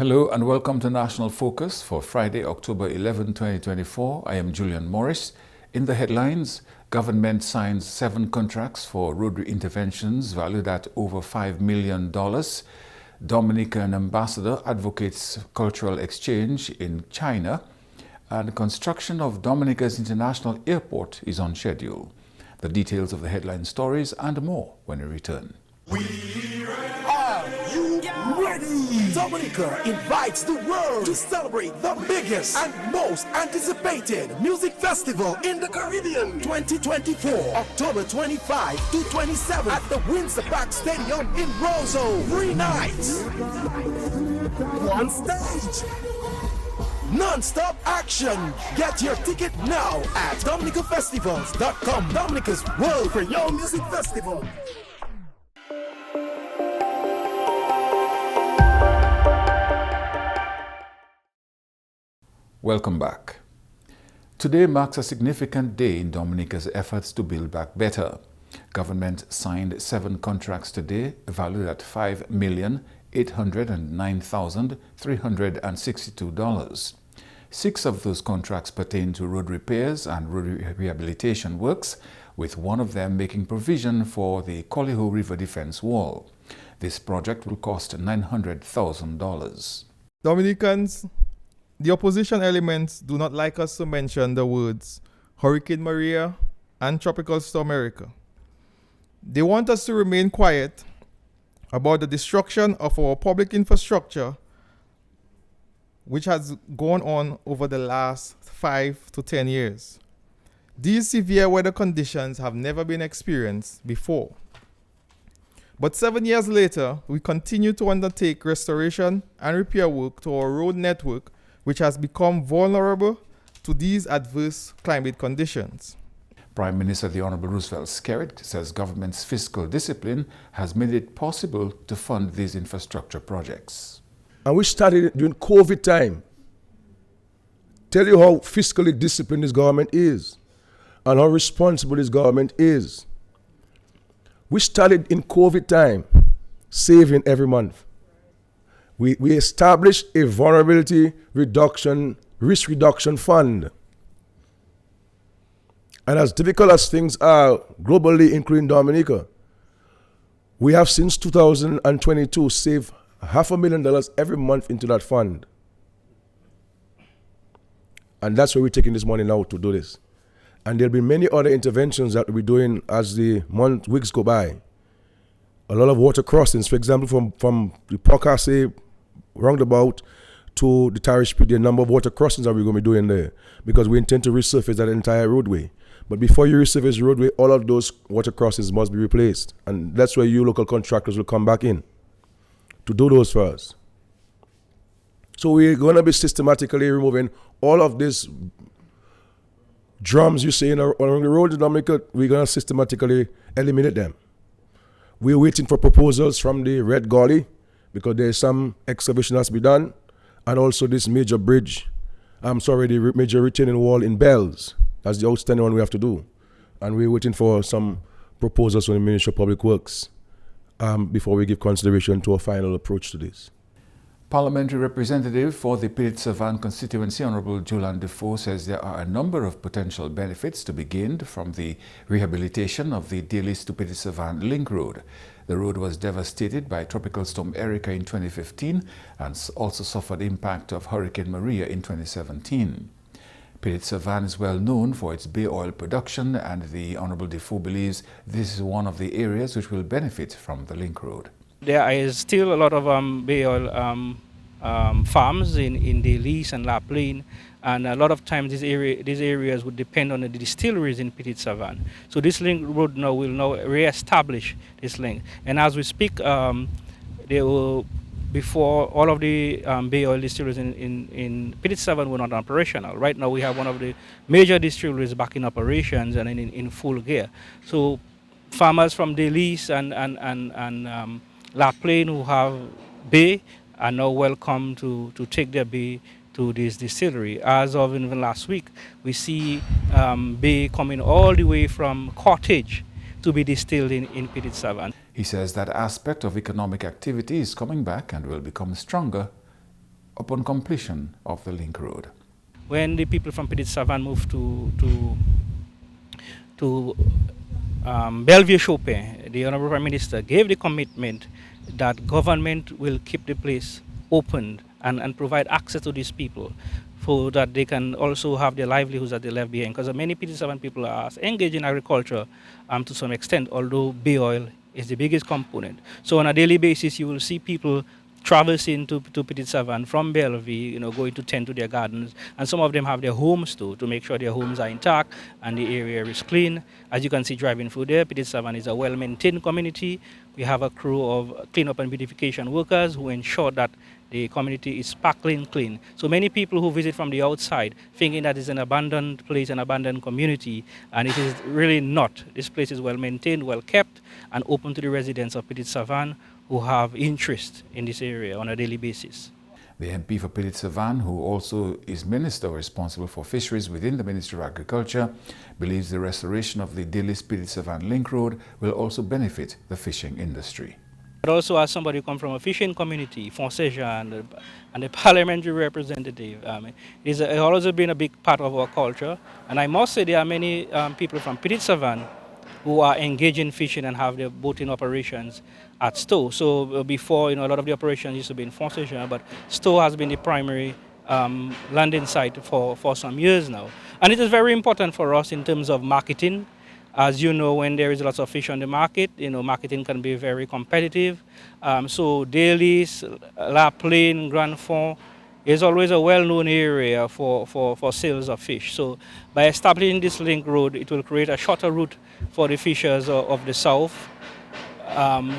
Hello and welcome to National Focus for Friday, October 11, 2024. I am Julian Morris. In the headlines, government signs 7 contracts for road interventions valued at over $5 million. Dominican ambassador advocates cultural exchange in China. And construction of Dominica's international airport is on schedule. The details of the headline stories and more when we return. Are you ready? Dominica invites the world to celebrate the biggest and most anticipated music festival in the Caribbean 2024, October 25 to 27 at the Windsor Park Stadium in Roseau. 3 nights, 1 stage, non-stop action. Get your ticket now at dominicafestivals.com. Dominica's World Creole Music Festival. Welcome back. Today marks a significant day in Dominica's efforts to build back better. Government signed 7 contracts today valued at $5,809,362. 6 of those contracts pertain to road repairs and road rehabilitation works, with one of them making provision for the Coliho River Defense Wall. This project will cost $900,000. Dominicans, the opposition elements do not like us to mention the words Hurricane Maria and Tropical Storm Erica. They want us to remain quiet about the destruction of our public infrastructure, which has gone on over the last 5 to 10 years. These severe weather conditions have never been experienced before. But 7 years later, we continue to undertake restoration and repair work to our road network, which has become vulnerable to these adverse climate conditions. Prime Minister the Honorable Roosevelt Skerrit says government's fiscal discipline has made it possible to fund these infrastructure projects. And we started during COVID time. Tell you how fiscally disciplined this government is and how responsible this government is. We started in COVID time, saving every month. We established a vulnerability reduction, risk reduction fund. And as difficult as things are globally, including Dominica, we have since 2022 saved $500,000 every month into that fund. And that's where we're taking this money now to do this. And there'll be many other interventions that we'll be doing as the weeks go by. A lot of water crossings, for example, from the Pocasset roundabout to the Tarish Pit, the number of water crossings that we're going to be doing there, because we intend to resurface that entire roadway. But before you resurface the roadway, all of those water crossings must be replaced. And that's where you local contractors will come back in to do those for us. So we're going to be systematically removing all of these drums you see along the road in Dominica. We're going to systematically eliminate them. We're waiting for proposals from the Red Gully, because there's some excavation that's to be done, and also this major bridge, the major retaining wall in Bells. That's the outstanding one we have to do. And we're waiting for some proposals from the Ministry of Public Works before we give consideration to a final approach to this. Parliamentary representative for the Pitt-Savan constituency, Honorable Julian Defoe, says there are a number of potential benefits to be gained from the rehabilitation of the Dalis to Pitt-Savan link road. The road was devastated by Tropical Storm Erica in 2015 and also suffered impact of Hurricane Maria in 2017. Pitt-Savan is well known for its bay oil production, and the Honorable Defoe believes this is one of the areas which will benefit from the link road. There is still a lot of bay oil farms in Dalis and La Plaine, and a lot of times these areas would depend on the distilleries in Pitt-Savan. So this link road now will re-establish this link. And as we speak, they will, before all of the bay oil distilleries in Pitt-Savan were not operational. Right now we have one of the major distilleries back in operations and in full gear. So farmers from Dalis and La Plaine who have bay are now welcome to take their bay to this distillery. As of even last week, we see bay coming all the way from Cottage to be distilled in Pitt-Savan. He says that aspect of economic activity is coming back and will become stronger upon completion of the link road. When the people from Petit Savan moved to Bellevue Chopin, the Honorable Prime Minister gave the commitment that government will keep the place open and provide access to these people so that they can also have their livelihoods that they left behind. Because many Petit Savan people are engaged in agriculture to some extent, although bay oil is the biggest component. So on a daily basis, you will see people traversing to Petit Savan from Bellevue, going to tend to their gardens, and some of them have their homes too, to make sure their homes are intact and the area is clean. As you can see driving through there, Petit Savan is a well-maintained community. We have a crew of cleanup and beautification workers who ensure that the community is sparkling clean. So many people who visit from the outside thinking that it's an abandoned place, an abandoned community, and it is really not. This place is well maintained, well kept, and open to the residents of Petit Savan who have interest in this area on a daily basis. The MP for Petit Savan, who also is Minister responsible for fisheries within the Ministry of Agriculture, believes the restoration of the Delis-Petit Savan link road will also benefit the fishing industry. But also, as somebody who comes from a fishing community, Fonseja and the parliamentary representative, it has also been a big part of our culture. And I must say there are many people from Petit Savan who are engaged in fishing and have their boating operations at Stowe. So before, a lot of the operations used to be in Fonseja, but Stowe has been the primary landing site for some years now. And it is very important for us in terms of marketing. As you know, when there is lots of fish on the market, marketing can be very competitive. So Daly's, La Plaine, Grand Fond is always a well-known area for sales of fish. So by establishing this link road, it will create a shorter route for the fishers of the south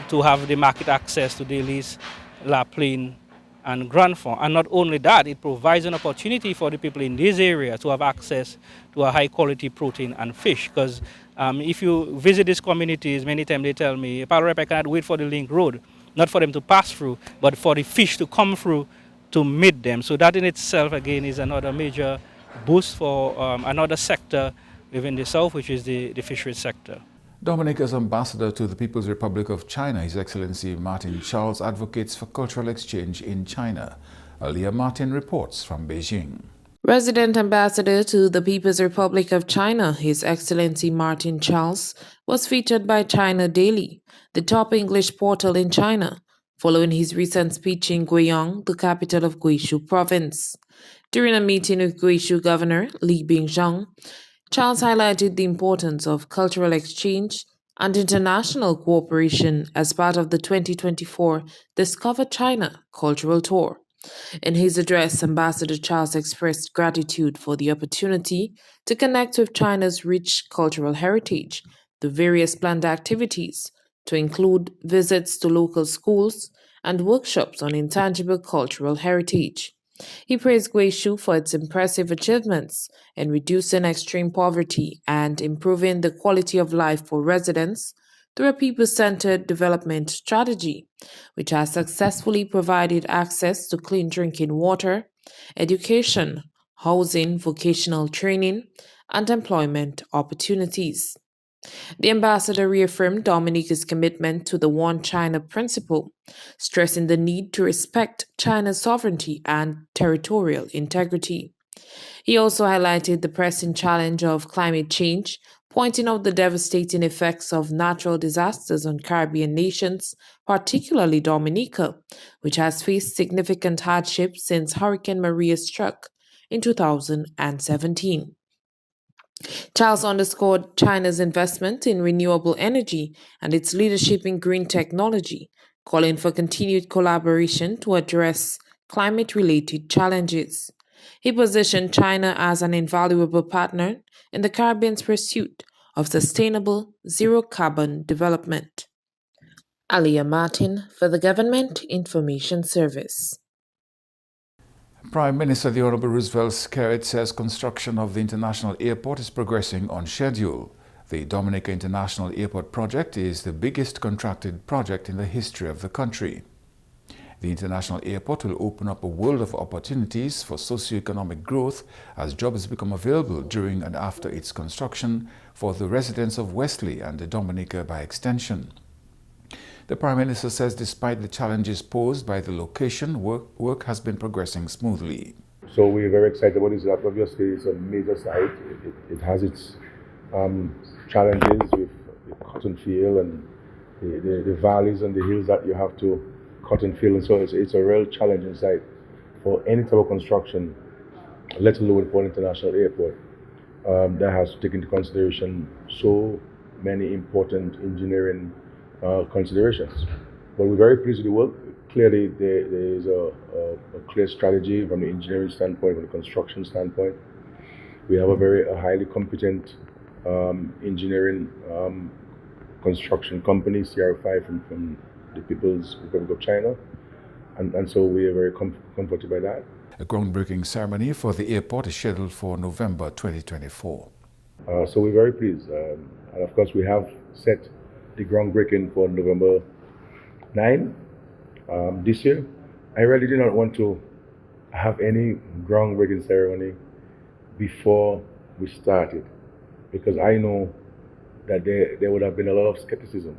to have the market access to Daly's, La Plaine, and Grand Fond. And not only that, it provides an opportunity for the people in this area to have access to a high-quality protein and fish. Because if you visit these communities, many times they tell me, Rep, I cannot wait for the link road, not for them to pass through, but for the fish to come through to meet them. So that in itself, again, is another major boost for another sector within the South, which is the fisheries sector. Dominica's ambassador to the People's Republic of China, His Excellency Martin Charles, advocates for cultural exchange in China. Aliyah Martin reports from Beijing. Resident Ambassador to the People's Republic of China, His Excellency Martin Charles, was featured by China Daily, the top English portal in China, following his recent speech in Guiyang, the capital of Guizhou province. During a meeting with Guizhou Governor Li Bingzhang, Charles highlighted the importance of cultural exchange and international cooperation as part of the 2024 Discover China Cultural Tour. In his address, Ambassador Charles expressed gratitude for the opportunity to connect with China's rich cultural heritage, the various planned activities, to include visits to local schools and workshops on intangible cultural heritage. He praised Guizhou for its impressive achievements in reducing extreme poverty and improving the quality of life for residents through a people-centered development strategy, which has successfully provided access to clean drinking water, education, housing, vocational training, and employment opportunities. The ambassador reaffirmed Dominica's commitment to the One China principle, stressing the need to respect China's sovereignty and territorial integrity. He also highlighted the pressing challenge of climate change, pointing out the devastating effects of natural disasters on Caribbean nations, particularly Dominica, which has faced significant hardship since Hurricane Maria struck in 2017. Charles underscored China's investment in renewable energy and its leadership in green technology, calling for continued collaboration to address climate-related challenges. He positioned China as an invaluable partner in the Caribbean's pursuit of sustainable zero-carbon development. Aliyah Martin for the Government Information Service. Prime Minister the Honorable Roosevelt Skerrit says construction of the international airport is progressing on schedule. The Dominica International Airport project is the biggest contracted project in the history of the country. The international airport will open up a world of opportunities for socio-economic growth as jobs become available during and after its construction for the residents of Wesley and Dominica by extension. The Prime Minister says despite the challenges posed by the location, work has been progressing smoothly. So we're very excited about this. Obviously, it's a major site. It has its challenges with the cotton field and the valleys and the hills that you have to cut and fill. And so it's a real challenging site for any type of construction, let alone for an international airport. That has to take into consideration so many important engineering considerations. But we're very pleased with the work. Clearly, there is a clear strategy from the engineering standpoint, from the construction standpoint. We have a highly competent engineering construction company, CR5, from the People's Republic of China. And so we are very comforted by that. A groundbreaking ceremony for the airport is scheduled for November 2024. So we're very pleased. And of course, we have set the groundbreaking for November 9 this year. I really did not want to have any groundbreaking ceremony before we started, because I know that there would have been a lot of skepticism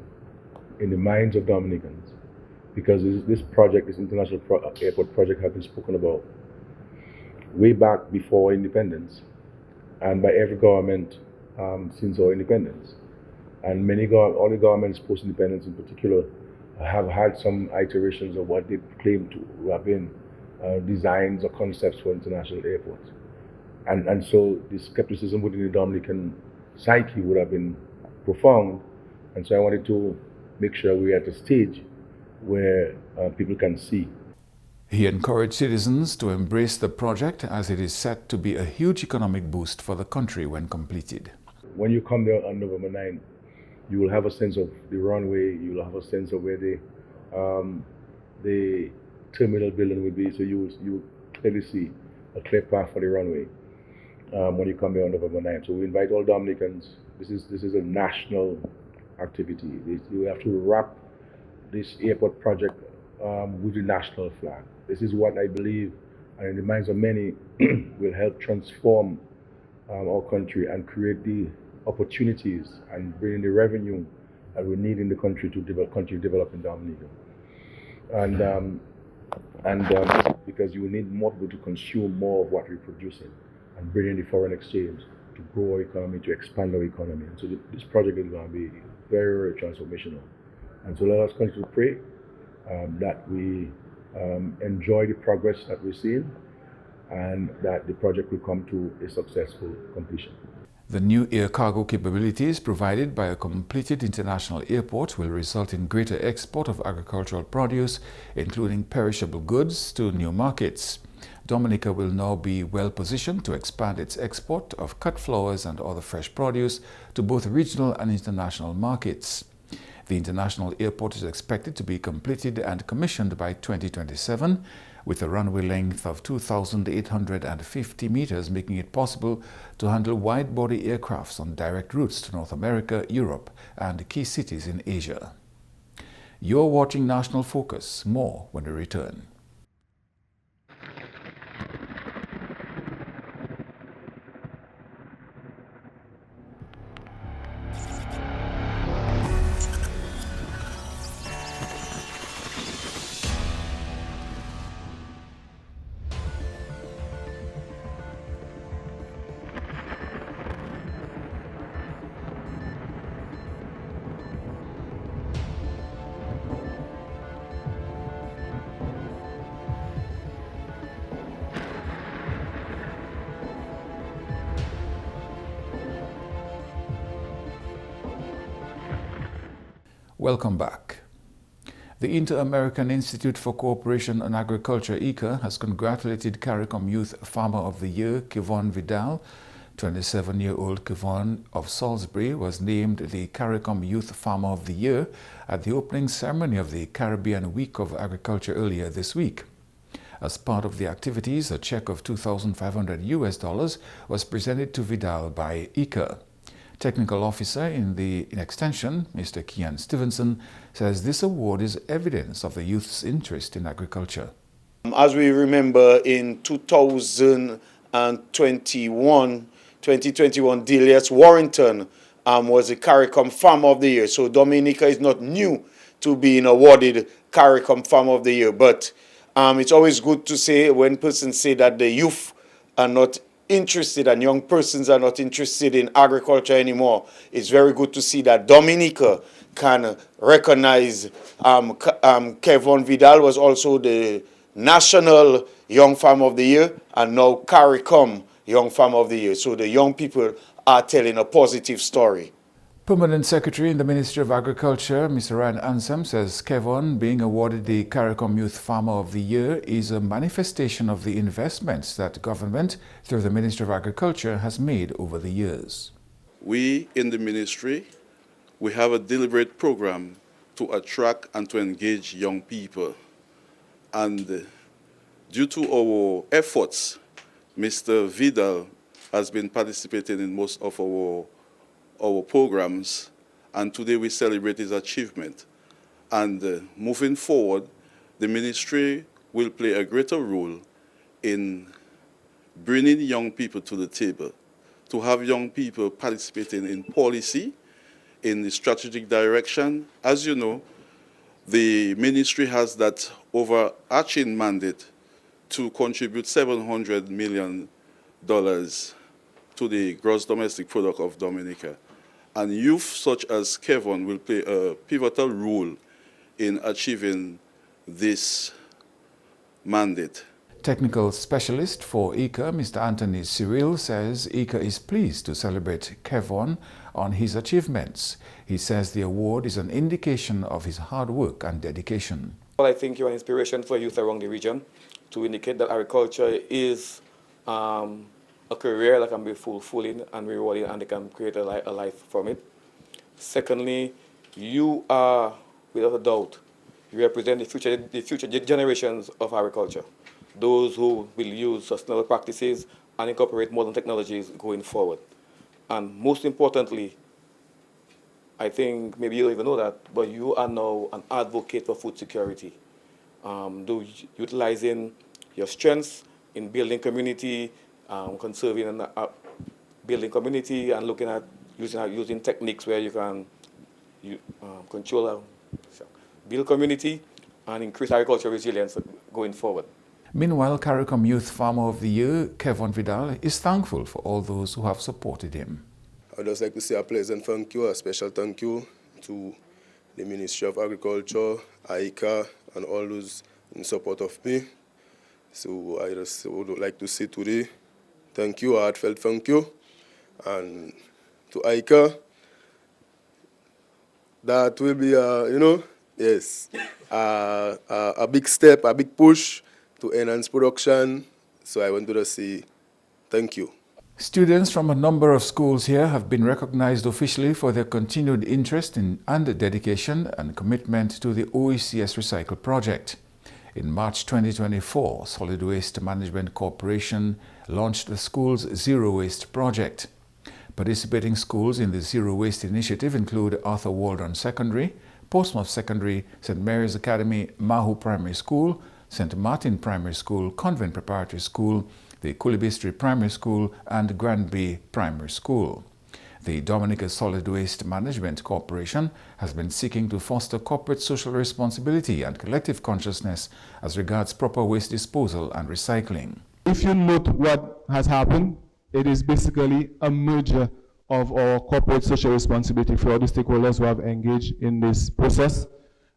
in the minds of Dominicans, because this project, this international airport project, has been spoken about way back before independence and by every government since our independence. And all the governments post-independence in particular have had some iterations of what they claim to have been designs or concepts for international airports. And so the skepticism within the Dominican psyche would have been profound. And so I wanted to make sure we're at a stage where people can see. He encouraged citizens to embrace the project as it is set to be a huge economic boost for the country when completed. When you come there on November 9, you will have a sense of the runway, you will have a sense of where the terminal building will be, so you will clearly see a clear path for the runway when you come there on November 9. So we invite all Dominicans. This is a national activity. You have to wrap this airport project with the national flag. This is what I believe, and in the minds of many, will help transform our country and create the opportunities and bring in the revenue that we need in the country to develop in Dominica. And because you will need more people to consume more of what we're producing and bring in the foreign exchange to grow our economy, to expand our economy. And so this project is going to be very, very transformational. And so let us continue to pray that we enjoy the progress that we're seeing and that the project will come to a successful completion. The new air cargo capabilities provided by a completed international airport will result in greater export of agricultural produce, including perishable goods, to new markets. Dominica will now be well positioned to expand its export of cut flowers and other fresh produce to both regional and international markets. The international airport is expected to be completed and commissioned by 2027, with a runway length of 2,850 meters, making it possible to handle wide-body aircrafts on direct routes to North America, Europe, and key cities in Asia. You're watching National Focus. More when we return. Welcome back. The Inter-American Institute for Cooperation on Agriculture, ICA, has congratulated CARICOM Youth Farmer of the Year, Kevon Vidal. 27-year-old Kevon of Salisbury was named the CARICOM Youth Farmer of the Year at the opening ceremony of the Caribbean Week of Agriculture earlier this week. As part of the activities, a check of $2,500 was presented to Vidal by ICA. Technical Officer in Extension, Mr. Kian Stevenson, says this award is evidence of the youth's interest in agriculture. As we remember, in 2021, Delius Warrington was the CARICOM Farmer of the Year. So Dominica is not new to being awarded CARICOM Farmer of the Year. But it's always good to say when persons say that the youth are not interested and young persons are not interested in agriculture anymore. It's very good to see that Dominica can recognize Kevon Vidal was also the National Young Farmer of the Year and now CARICOM Young Farmer of the Year. So the young people are telling a positive story. Permanent Secretary in the Ministry of Agriculture, Mr. Ryan Ansem, says Kevon being awarded the CARICOM Youth Farmer of the Year is a manifestation of the investments that government, through the Ministry of Agriculture, has made over the years. We in the ministry, we have a deliberate program to attract and to engage young people. And due to our efforts, Mr. Vidal has been participating in most of our programs, and today we celebrate his achievement. And moving forward, the ministry will play a greater role in bringing young people to the table, to have young people participating in policy, in the strategic direction. As you know, the ministry has that overarching mandate to contribute $700 million to the gross domestic product of Dominica. And youth such as Kevon will play a pivotal role in achieving this mandate. Technical specialist for ICA, Mr. Anthony Cyril, says ICA is pleased to celebrate Kevon on his achievements. He says the award is an indication of his hard work and dedication. Well, I think you're an inspiration for youth around the region to indicate that agriculture is a career that can be fulfilling and rewarding, and they can create a life from it. Secondly, you are, without a doubt, you represent the future generations of agriculture, those who will use sustainable practices and incorporate modern technologies going forward. And most importantly, I think maybe you don't even know that, but you are now an advocate for food security, utilizing your strengths in building community, conserving and building community, and looking at using techniques where you can build community and increase agricultural resilience going forward. Meanwhile, CARICOM Youth Farmer of the Year, Kevon Vidal, is thankful for all those who have supported him. I'd just like to say a pleasant thank you, a special thank you to the Ministry of Agriculture, ICA, and all those in support of me. So I just would like to say today, thank you, a heartfelt thank you. And to ICA, that will be, a big step, a big push to enhance production. So I want to just say thank you. Students from a number of schools here have been recognized officially for their continued interest in and dedication and commitment to the OECS Recycle project. In March 2024, Solid Waste Management Corporation launched the school's Zero Waste project. Participating schools in the Zero Waste initiative include Arthur Waldron Secondary, Portsmouth Secondary, St. Mary's Academy, Mahu Primary School, St. Martin Primary School, Convent Preparatory School, the Kulibistri Primary School, and Granby Primary School. The Dominica Solid Waste Management Corporation has been seeking to foster corporate social responsibility and collective consciousness as regards proper waste disposal and recycling. If you note what has happened, it is basically a merger of our corporate social responsibility for all the stakeholders who have engaged in this process,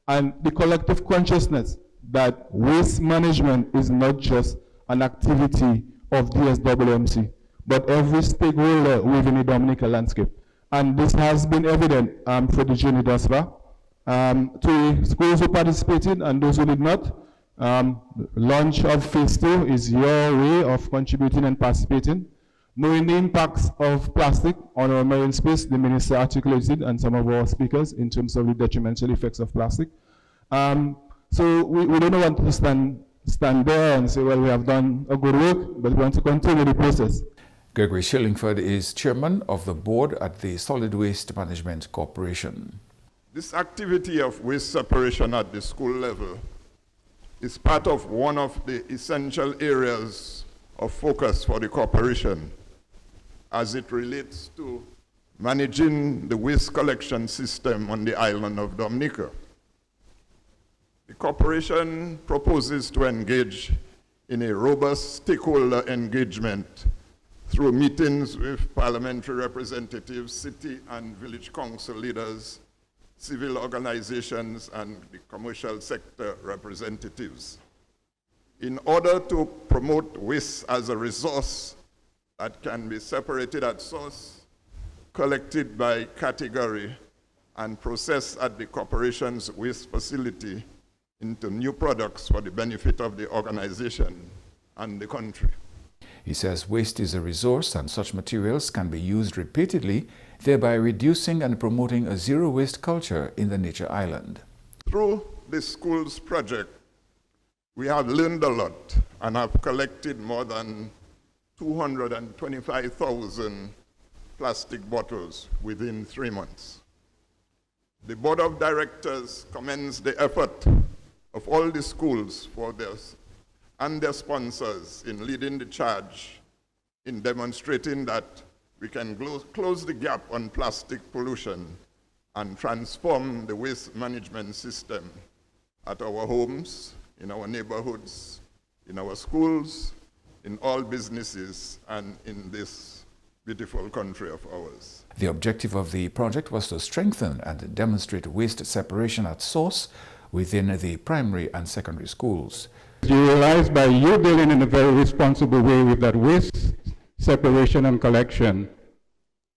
and the collective consciousness that waste management is not just an activity of DSWMC, but every stakeholder within the Dominica landscape. And this has been evident for the journey thus far. To schools who participated and those who did not, launch of Phase 2 is your way of contributing and participating. Knowing the impacts of plastic on our marine space, the Minister articulated, and some of our speakers, in terms of the detrimental effects of plastic. So we don't want to stand there and say, well, we have done a good work, but we want to continue the process. Gregory Shillingford is chairman of the board at the Solid Waste Management Corporation. This activity of waste separation at the school level is part of one of the essential areas of focus for the corporation as it relates to managing the waste collection system on the island of Dominica. The corporation proposes to engage in a robust stakeholder engagement through meetings with parliamentary representatives, city and village council leaders, civil organizations, and the commercial sector representatives, in order to promote waste as a resource that can be separated at source, collected by category, and processed at the corporation's waste facility into new products for the benefit of the organization and the country. He says waste is a resource and such materials can be used repeatedly, thereby reducing and promoting a zero-waste culture in the Nature Island. Through this school's project, we have learned a lot and have collected more than 225,000 plastic bottles within 3 months. The Board of Directors commends the effort of all the schools and their sponsors in leading the charge in demonstrating that we can close the gap on plastic pollution and transform the waste management system at our homes, in our neighborhoods, in our schools, in all businesses, and in this beautiful country of ours. The objective of the project was to strengthen and demonstrate waste separation at source within the primary and secondary schools. You realize by you dealing in a very responsible way with that waste separation and collection,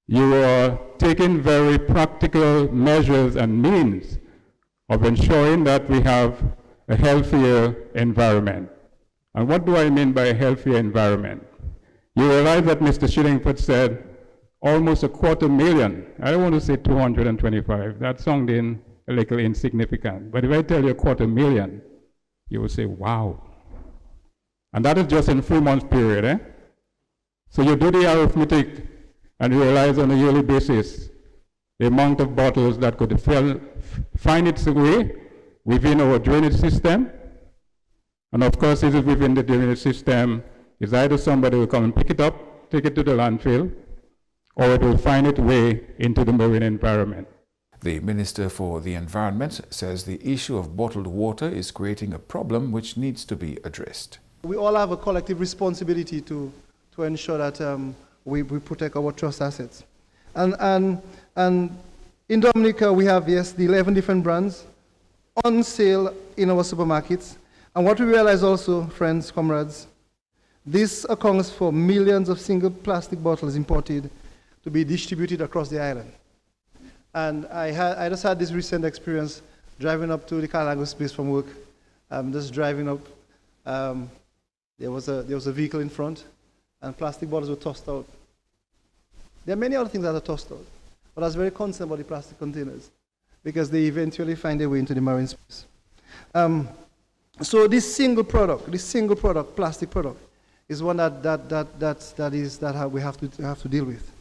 you are taking very practical measures and means of ensuring that we have a healthier environment. And what do I mean by a healthier environment? You realize that Mr. Shillingford said almost 250,000. I don't want to say 225. That sounded a little insignificant. But if I tell you 250,000, you will say, wow. And that is just in 3 months period. Eh? So you do the arithmetic and you realize on a yearly basis the amount of bottles that could find its way within our drainage system. And of course, if it's within the drainage system, it's either somebody will come and pick it up, take it to the landfill, or it will find its way into the marine environment. The Minister for the Environment says the issue of bottled water is creating a problem which needs to be addressed. We all have a collective responsibility to ensure that we protect our trust assets. And in Dominica, we have, yes, the 11 different brands on sale in our supermarkets. And what we realize also, friends, comrades, this accounts for millions of single plastic bottles imported to be distributed across the island. And I just had this recent experience driving up to the Calago space from work. Just driving up, there was a vehicle in front, and plastic bottles were tossed out. There are many other things that are tossed out, but I was very concerned about the plastic containers because they eventually find their way into the marine space. So this single product, plastic product, is one that we have to deal with.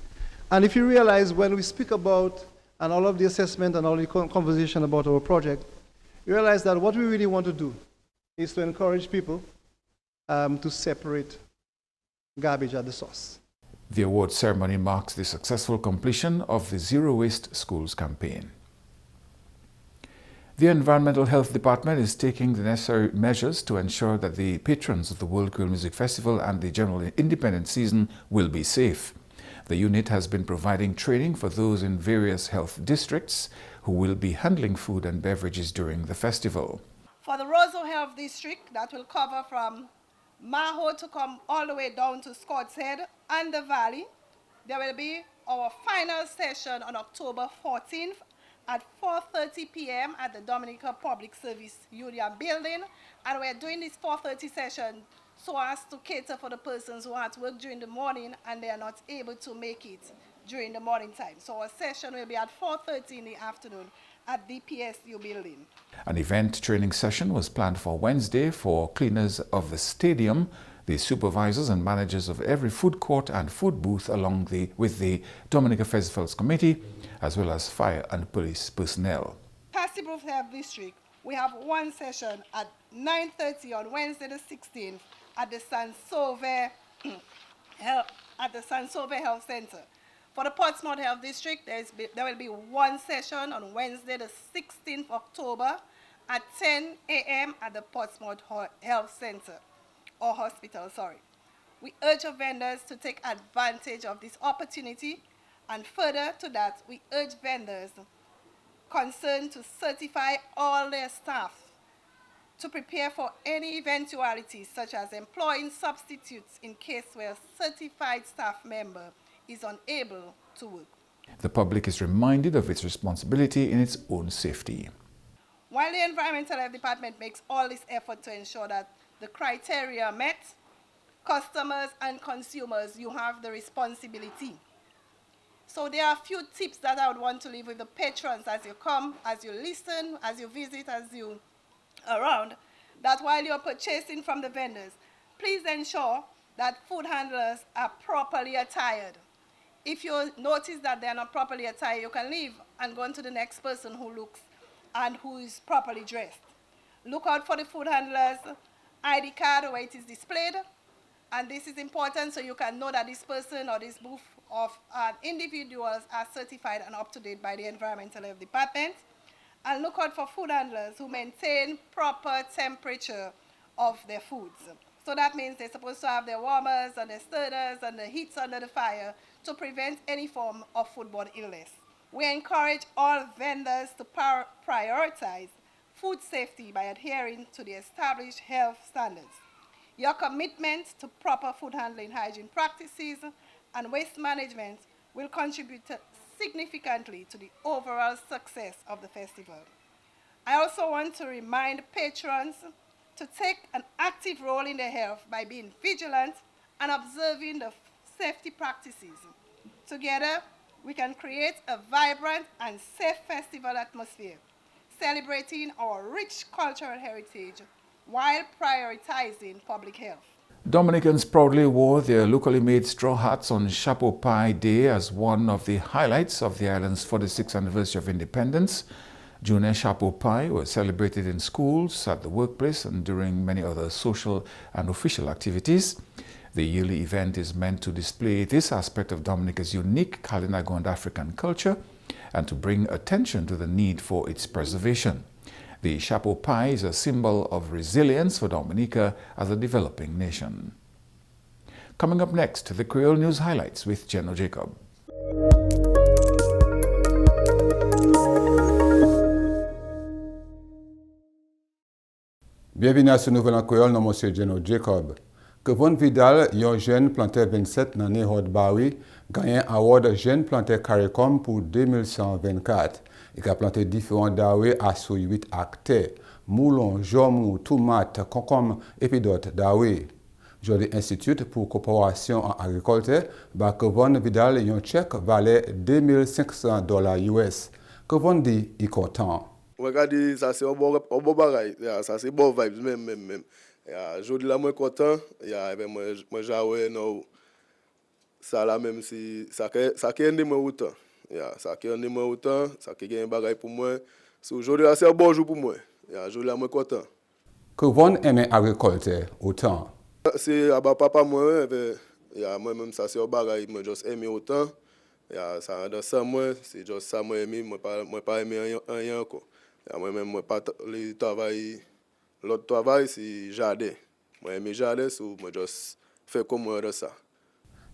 And if you realize when we speak about and all of the assessment and all the conversation about our project, you realize that what we really want to do is to encourage people to separate garbage at the source. The award ceremony marks the successful completion of the Zero Waste Schools campaign. The Environmental Health Department is taking the necessary measures to ensure that the patrons of the World Grill Music Festival and the general independent season will be safe. The unit has been providing training for those in various health districts who will be handling food and beverages during the festival. For the Roseau Health District, that will cover from Maho to come all the way down to Scott's Head and the Valley, there will be our final session on October 14th at 4:30 p.m. at the Dominica Public Service Union Building. And we're doing this 4:30 session so as to cater for the persons who have to work during the morning and they are not able to make it during the morning time. So our session will be at 4:30 in the afternoon at the PSU building. An event training session was planned for Wednesday for cleaners of the stadium, the supervisors and managers of every food court and food booth with the Dominica Festivals Committee, as well as fire and police personnel. Passybrook Health District, we have one session at 9:30 on Wednesday the 16th at the Sansove Health Center. For the Portsmouth Health District, there will be one session on Wednesday the 16th October at 10 a.m. at the Portsmouth Health Center, or hospital, sorry. We urge our vendors to take advantage of this opportunity, and further to that, we urge vendors concerned to certify all their staff to prepare for any eventualities, such as employing substitutes in case where a certified staff member is unable to work. The public is reminded of its responsibility in its own safety. While the Environmental Health Department makes all this effort to ensure that the criteria are met, customers and consumers, you have the responsibility. So there are a few tips that I would want to leave with the patrons as you come, as you listen, as you visit, as you around, that while you're purchasing from the vendors, please ensure that food handlers are properly attired. If you notice that they're not properly attired, you can leave and go on to the next person who looks and who is properly dressed. Look out for the food handler's ID card where it is displayed, and this is important so you can know that this person or this booth of individuals are certified and up to date by the Environmental Health Department. And look out for food handlers who maintain proper temperature of their foods. So that means they're supposed to have their warmers and their stirrers and the heats under the fire to prevent any form of foodborne illness. We encourage all vendors to prioritize food safety by adhering to the established health standards. Your commitment to proper food handling hygiene practices and waste management will contribute significantly to the overall success of the festival. I also want to remind patrons to take an active role in their health by being vigilant and observing the safety practices. Together, we can create a vibrant and safe festival atmosphere, celebrating our rich cultural heritage while prioritizing public health. Dominicans proudly wore their locally made straw hats on Chapeau Pie Day as one of the highlights of the island's 46th anniversary of independence. Junior Chapeau Pie was celebrated in schools, at the workplace, and during many other social and official activities. The yearly event is meant to display this aspect of Dominica's unique Kalinago and African culture and to bring attention to the need for its preservation. The Chapeau Pie is a symbol of resilience for Dominica as a developing nation. Coming up next, the Creole News Highlights with Geno Jacob. Bienvenue à ce nouvel en créole, nom monsieur Geno Jacob. Kevon Vidal, yon jeune planté 27 dans Nehod Bawi, gagne award jeune planté CARICOM pour 2124. Il a planté différents dawe à sous 8 hectares. Moulon, jomou, tomate, concombre et puis d'autres dawe. Jodi Institute pour coopération en agriculture, ba Kevon Vidal yon chèque valait $2,500 US. Kevon dit il content. Regardez, ça c'est un bon bagage, ça c'est bon vibes même. Jodi là moi content, moi j'awe non ça là même si ça qui ende moi autant. Ça qui ende moi autant, ça qui gagne bagage pour moi. So aujourd'hui c'est un bon jour pour moi. Jodi là moi content. Que vous aimez agriculture autant? C'est à papa moi moi même ça c'est un bagage moi juste aimer autant. Ça dans ça moi c'est juste ça moi aimer moi pas aimer rien encore. Moi-même, moi pas le travail, l'autre travail c'est jardin. Moi j'aime jardin, so moi juste faire comme moi de ça.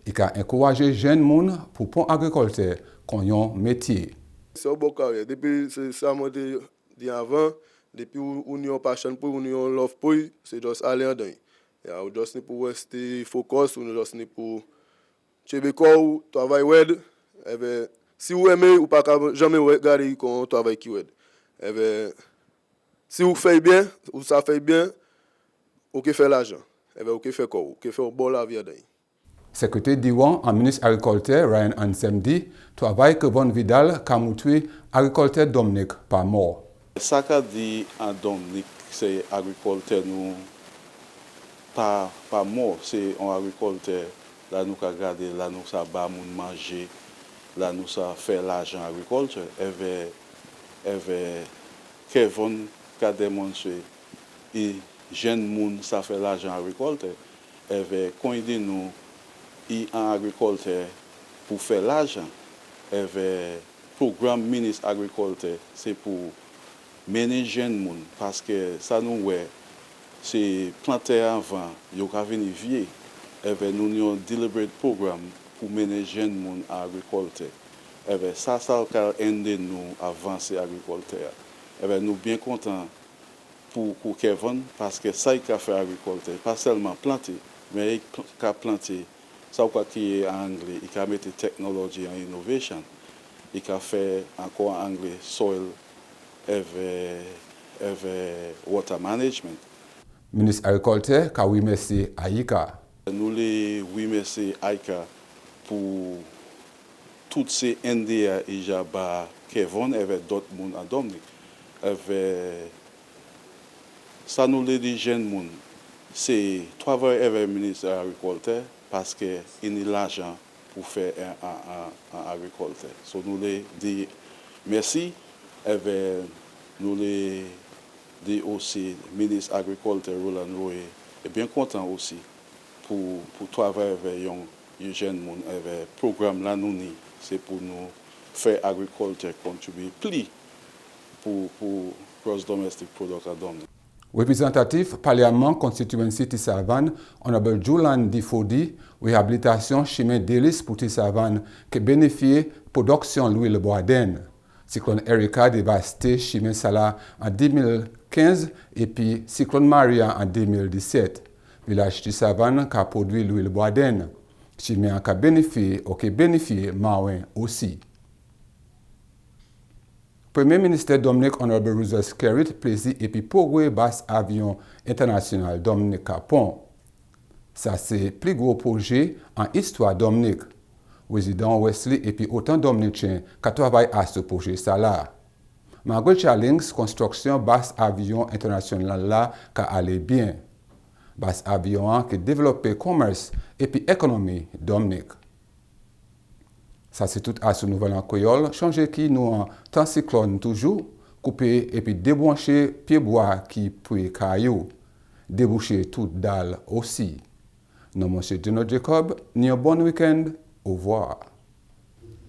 Il a encouragé jeunes moun pour pon agriculture comme un métier. C'est un bon carrière. Depuis ça moi dit avant, depuis on y a passion pour on y a love pour, c'est juste aller en dedans. On juste pour rester focus, on juste pour chebeko travail wed. Si vous aimez ou pas jamais regarder comme travail qui wed. Si vous faites bien, ou ça fait bien, vous pouvez faire l'argent. Vous pouvez faire quoi? Vous pouvez faire bon la vie. Secrétaire Diwan en ministre agriculture Ryan Ansemdi travaille que Von Vidal Kamoutui agriculteur Dominique pas mort. Ça qu'a dit en Dominique, c'est agriculteur nous pas mort, c'est un agriculteur là nous qu'a garder, là nous ça ba moun manger, là nous ça faire l'argent agriculture. Kevon a démontré et jeune moun ça fait l'argent agriculture. Quand il dit nous en agriculture pour faire l'argent, programme ministre agriculture c'est pour mener jeune moun parce que ça nous ouais c'est planter avant yo ka venir vieux et nous avons deliberate programme pour mener jeune moun à agriculture et ça ka aider nous avancer agriculture et nous bien contents pour Kevin parce que ça il a fait agriculture pas seulement planter mais il a planté ça quoi qui est en anglais il a mettre technology and innovation il a fait encore en anglais soil et water management. Ministre Agriculture ka oui merci Aïka. Nous les oui merci Aïka pour toutes ces NDA et Jaba Kevin avec d'autres monde à Dominica avec ça nous les jeunes monde c'est travailler avec le ministre de l'Agriculture parce que il a l'argent pour faire un agriculture. So nous les dit merci avec nous les dit aussi ministre de l'Agriculture Roland Roy est bien content aussi pour travailler avec les jeunes monde avec programme là nous c'est pour nous faire agriculture contribuer plus pour cross domestic product à Dominica. Représentatif Parlement Constituency Tissavan, Honorable Julan Difodi, réhabilitation chemin délice pour Tissavan qui bénéficie production l'huile boisden. Cyclone Erika dévasté chemin Sala en 2015 et puis Cyclone Maria en 2017. Village Tissavan qui a produit l'huile boisden. Chemin qui a bénéficié Maouin aussi. Premier ministre Dominica Honorable Roosevelt Skerrit plaisir et puis progrès basse avion international Dominica Pont. Ça c'est plus gros projet en histoire Dominique. Résident Wesley et puis autant dominicains qui travaillent à ce projet ça là. Malgré challenge construction basse avion international là qui allait bien. Basse avion qui développé commerce et puis économie Dominique. Ça c'est tout à ce nouvel en créole. Changer qui nous en temps cyclone toujours. Couper et puis débrancher pied bois qui puis caillou. Déboucher toute dalle aussi. Non, monsieur Dino Jacob, ni un bon week-end. Au revoir.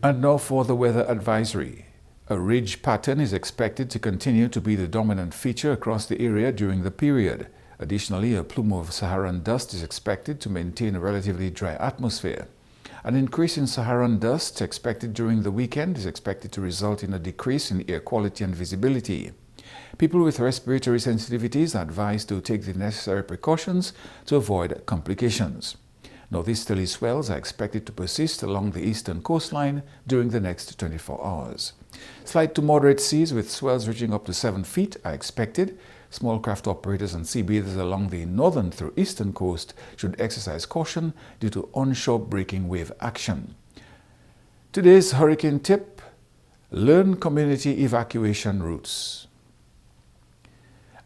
And now for the weather advisory. A ridge pattern is expected to continue to be the dominant feature across the area during the period. Additionally, a plume of Saharan dust is expected to maintain a relatively dry atmosphere. An increase in Saharan dust expected during the weekend is expected to result in a decrease in air quality and visibility. People with respiratory sensitivities are advised to take the necessary precautions to avoid complications. Northeasterly swells are expected to persist along the eastern coastline during the next 24 hours. Slight to moderate seas with swells reaching up to 7 feet are expected. Small craft operators and seabathers along the northern through eastern coast should exercise caution due to onshore breaking wave action. Today's hurricane tip: learn community evacuation routes.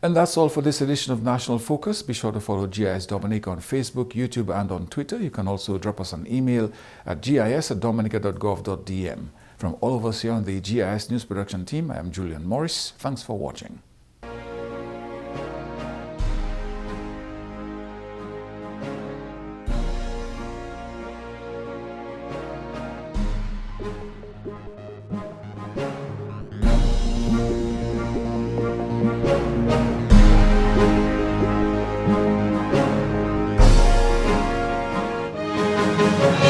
And that's all for this edition of National Focus. Be sure to follow GIS Dominica on Facebook, YouTube, and on Twitter. You can also drop us an email at gis@dominica.gov.dm. From all of us here on the GIS News Production team, I am Julian Morris. Thanks for watching. Thank you.